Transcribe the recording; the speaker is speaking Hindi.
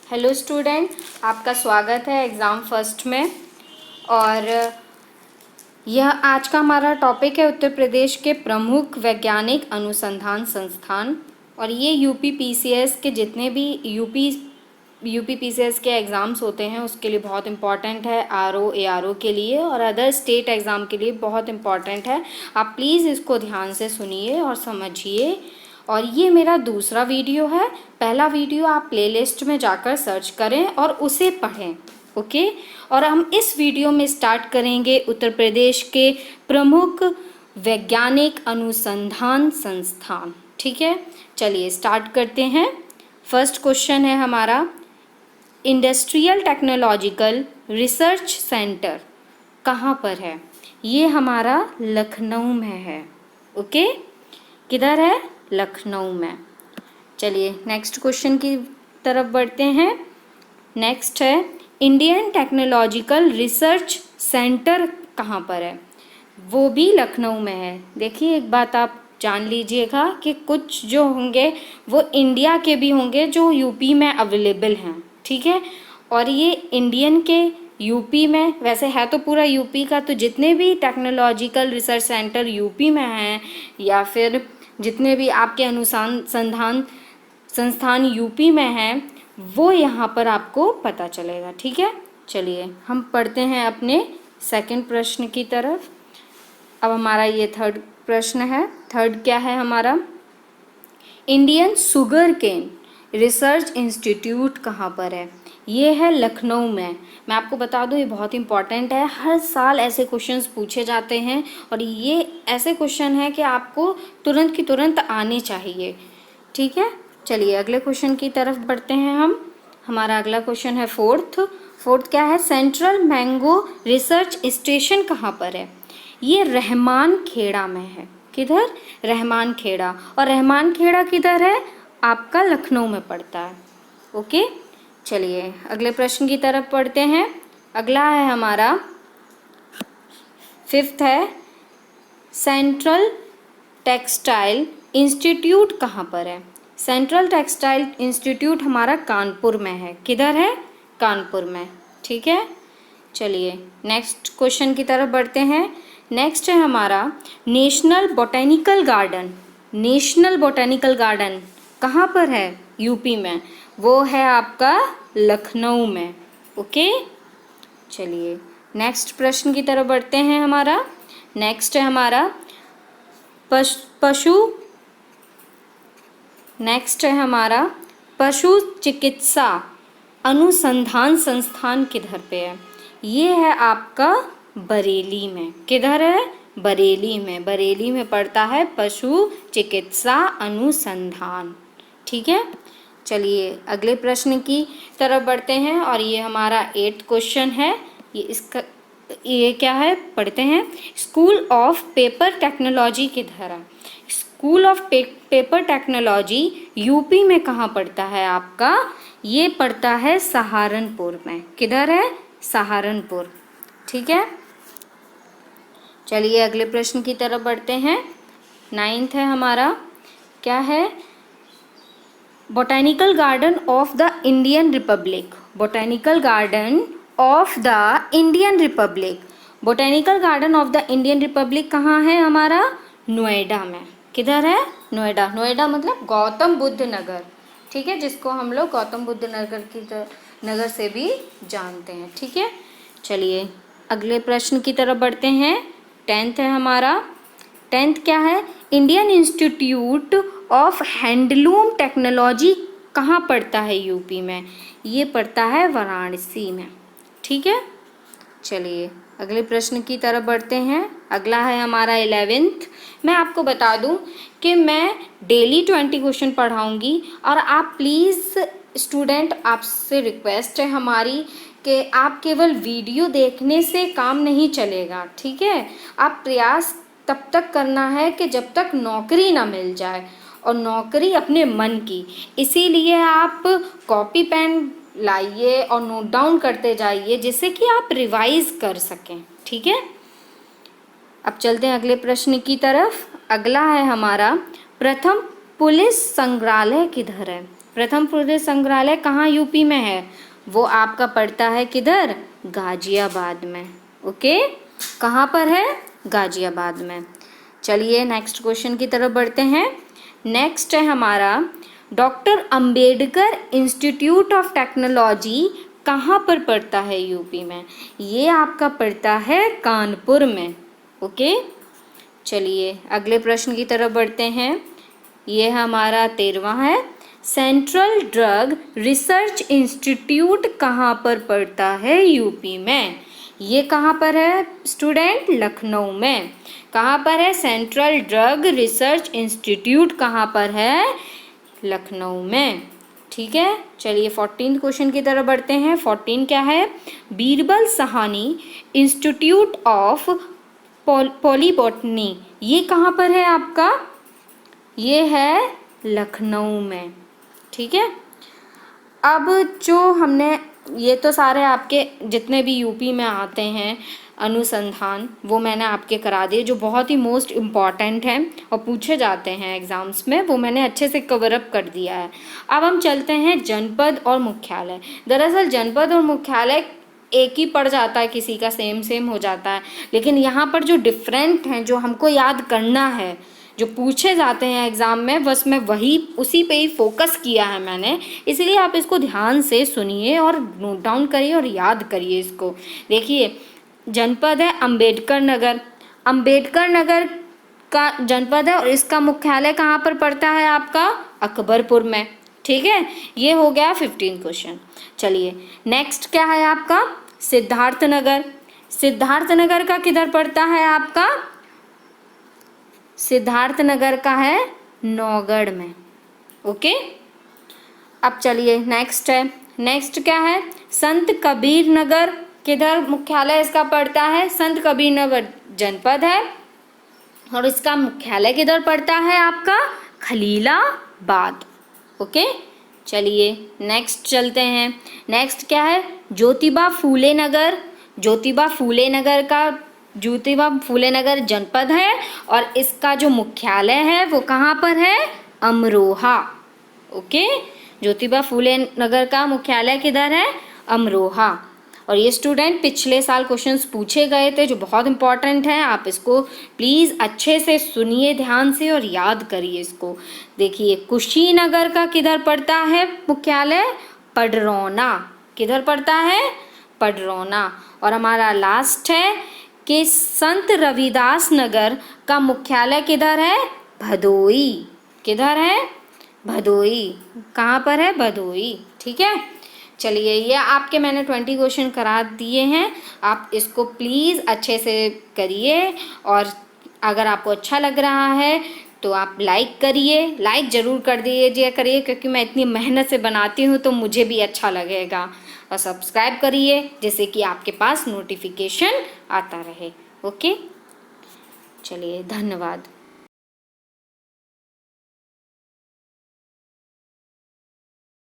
हेलो स्टूडेंट, आपका स्वागत है एग्ज़ाम फर्स्ट में। और यह आज का हमारा टॉपिक है उत्तर प्रदेश के प्रमुख वैज्ञानिक अनुसंधान संस्थान। और ये यूपी पीसीएस के जितने भी यूपी पीसीएस के एग्ज़ाम्स होते हैं उसके लिए बहुत इम्पॉर्टेंट है, आरओ एआरओ के लिए और अदर स्टेट एग्ज़ाम के लिए बहुत इम्पॉर्टेंट है। आप प्लीज़ इसको ध्यान से सुनिए और समझिए। और ये मेरा दूसरा वीडियो है। पहला वीडियो आप प्लेलिस्ट में जाकर सर्च करें और उसे पढ़ें, ओके। और हम इस वीडियो में स्टार्ट करेंगे उत्तर प्रदेश के प्रमुख वैज्ञानिक अनुसंधान संस्थान। ठीक है, चलिए स्टार्ट करते हैं। फर्स्ट क्वेश्चन है हमारा, इंडस्ट्रियल टेक्नोलॉजिकल रिसर्च सेंटर कहाँ पर है? ये हमारा लखनऊ में है, ओके। किधर है? लखनऊ में। चलिए नेक्स्ट क्वेश्चन की तरफ बढ़ते हैं। नेक्स्ट है, इंडियन टेक्नोलॉजिकल रिसर्च सेंटर कहाँ पर है? वो भी लखनऊ में है। देखिए एक बात आप जान लीजिएगा कि कुछ जो होंगे वो इंडिया के भी होंगे जो यूपी में अवेलेबल हैं, ठीक है। और ये इंडियन के यूपी में, वैसे है तो पूरा यूपी का, तो जितने भी टेक्नोलॉजिकल रिसर्च सेंटर यूपी में हैं या फिर जितने भी आपके अनुसंधान संस्थान यूपी में हैं वो यहाँ पर आपको पता चलेगा, ठीक है। चलिए हम पढ़ते हैं अपने सेकंड प्रश्न की तरफ। अब हमारा ये थर्ड प्रश्न है। थर्ड क्या है हमारा? Indian sugarcane research institute कहाँ पर है? ये है लखनऊ में। मैं आपको बता दूं ये बहुत इंपॉर्टेंट है, हर साल ऐसे क्वेश्चंस पूछे जाते हैं और ये ऐसे क्वेश्चन है कि आपको तुरंत की तुरंत आने चाहिए, ठीक है। चलिए अगले क्वेश्चन की तरफ बढ़ते हैं हम। हमारा अगला क्वेश्चन है फोर्थ क्या है? सेंट्रल मैंगो रिसर्च स्टेशन कहाँ पर है? ये रहमान खेड़ा में है। किधर? रहमान खेड़ा। और रहमान खेड़ा किधर है? आपका लखनऊ में पड़ता है, ओके। चलिए अगले प्रश्न की तरफ पढ़ते हैं। अगला है हमारा फिफ्थ है, सेंट्रल टेक्सटाइल इंस्टीट्यूट कहाँ पर है? सेंट्रल टेक्सटाइल इंस्टीट्यूट हमारा कानपुर में है। किधर है? कानपुर में, ठीक है। चलिए नेक्स्ट क्वेश्चन की तरफ बढ़ते हैं। नेक्स्ट है हमारा national botanical garden. National botanical garden कहाँ पर है? यूपी में। वो है आपका लखनऊ में, ओके। चलिए नेक्स्ट प्रश्न की तरफ बढ़ते हैं। हमारा नेक्स्ट है हमारा पशु चिकित्सा अनुसंधान संस्थान किधर पे है? ये है आपका बरेली में। किधर है? बरेली में। बरेली में पड़ता है पशु चिकित्सा अनुसंधान, ठीक है। चलिए अगले प्रश्न की तरफ बढ़ते हैं और ये हमारा 8th क्वेश्चन है। ये क्या है? पढ़ते हैं। स्कूल ऑफ पेपर टेक्नोलॉजी किधर है? School of paper technology UP में कहाँ पड़ता है आपका? ये पड़ता है सहारनपुर में। किधर है? सहारनपुर, ठीक है। चलिए अगले प्रश्न की तरफ बढ़ते हैं। 9th है हमारा, क्या है? Botanical garden of the Indian Republic. Botanical garden of the Indian Republic. Botanical garden of the Indian Republic कहाँ है हमारा? नोएडा में। किधर है? नोएडा। नोएडा मतलब गौतम बुद्ध नगर, ठीक है, जिसको हम लोग गौतम बुद्ध नगर से भी जानते हैं, ठीक है। चलिए अगले प्रश्न की तरफ बढ़ते हैं। 10th है हमारा। 10th क्या है? Indian institute of handloom technology कहाँ पड़ता है यूपी में? ये पड़ता है वाराणसी में, ठीक है। चलिए अगले प्रश्न की तरफ बढ़ते हैं। अगला है हमारा 11th। मैं आपको बता दूं कि मैं डेली 20 क्वेश्चन पढ़ाऊंगी और आप प्लीज़ स्टूडेंट, आपसे रिक्वेस्ट है हमारी कि आप केवल वीडियो देखने से काम नहीं चलेगा, ठीक है। आप प्रयास तब तक करना है कि जब तक नौकरी ना मिल जाए, और नौकरी अपने मन की। इसीलिए आप कॉपी पेन लाइए और नोट डाउन करते जाइए जिससे कि आप रिवाइज कर सकें, ठीक है। अब चलते हैं अगले प्रश्न की तरफ। अगला है हमारा, प्रथम पुलिस संग्रहालय किधर है? प्रथम प्रदेश संग्रहालय कहाँ यूपी में है? वो आपका पड़ता है किधर? गाजियाबाद में। ओके, कहाँ पर है? गाजियाबाद में। चलिए नेक्स्ट क्वेश्चन की तरफ बढ़ते हैं। नेक्स्ट है हमारा, doctor Ambedkar institute of technology कहाँ पर पड़ता है यूपी में? ये आपका पड़ता है कानपुर में। ओके, चलिए अगले प्रश्न की तरफ बढ़ते हैं। ये हमारा 13वां है, सेंट्रल ड्रग रिसर्च इंस्टीट्यूट कहाँ पर पड़ता है यूपी में? ये कहाँ पर है स्टूडेंट? लखनऊ में। कहाँ पर है? सेंट्रल ड्रग रिसर्च इंस्टीट्यूट कहाँ पर है? लखनऊ में। ठीक है, चलिए 14 क्वेश्चन की तरफ बढ़ते हैं। 14 क्या है? बीरबल साहनी इंस्टीट्यूट ऑफ पॉलीबॉटनी, ये कहाँ पर है आपका? ये है लखनऊ में। ठीक है, अब जो हमने ये तो सारे आपके जितने भी यूपी में आते हैं अनुसंधान वो मैंने आपके करा दिए, जो बहुत ही मोस्ट इम्पॉर्टेंट हैं और पूछे जाते हैं एग्ज़ाम्स में, वो मैंने अच्छे से कवर अप कर दिया है। अब हम चलते हैं जनपद और मुख्यालय। दरअसल जनपद और मुख्यालय एक ही पड़ जाता है, किसी का सेम हो जाता है, लेकिन यहाँ पर जो डिफरेंट हैं, जो हमको याद करना है, जो पूछे जाते हैं एग्ज़ाम में, बस मैं वही उसी पे ही फोकस किया है मैंने, इसलिए आप इसको ध्यान से सुनिए और नोट डाउन करिए और याद करिए इसको। देखिए, जनपद है अंबेडकर नगर, अंबेडकर नगर का जनपद है और इसका मुख्यालय कहाँ पर पड़ता है आपका? अकबरपुर में। ठीक है, ये हो गया 15 क्वेश्चन। चलिए नेक्स्ट क्या है आपका? सिद्धार्थ नगर। सिद्धार्थ नगर का किधर पड़ता है आपका? सिद्धार्थ नगर का है नौगढ़ में। ओके, अब चलिए नेक्स्ट है, नेक्स्ट क्या है? संत कबीर नगर, किधर मुख्यालय इसका पड़ता है? संत कबीर नगर जनपद है और इसका मुख्यालय किधर पड़ता है आपका? खलीलाबाद। ओके, चलिए नेक्स्ट चलते हैं। नेक्स्ट क्या है? ज्योतिबा फूले नगर। ज्योतिबा फूले नगर जनपद है और इसका जो मुख्यालय है वो कहाँ पर है? अमरोहा। ओके, ज्योतिबा फूले नगर का मुख्यालय किधर है? अमरोहा। और ये स्टूडेंट पिछले साल क्वेश्चंस पूछे गए थे जो बहुत इंपॉर्टेंट हैं, आप इसको प्लीज़ अच्छे से सुनिए ध्यान से और याद करिए इसको। देखिए, कुशीनगर का किधर पड़ता है मुख्यालय? पडरौना। किधर पड़ता है? पडरौना। और हमारा लास्ट है कि संत रविदास नगर का मुख्यालय किधर है? भदोई। किधर है? भदोई। कहाँ पर है? भदोई। ठीक है, चलिए ये आपके मैंने 20 क्वेश्चन करा दिए हैं, आप इसको प्लीज़ अच्छे से करिए और अगर आपको अच्छा लग रहा है तो आप लाइक करिए, लाइक ज़रूर कर दीजिए करिए, क्योंकि मैं इतनी मेहनत से बनाती हूँ तो मुझे भी अच्छा लगेगा। और सब्सक्राइब करिए जिससे कि आपके पास नोटिफिकेशन आता रहे। ओके, चलिए धन्यवाद।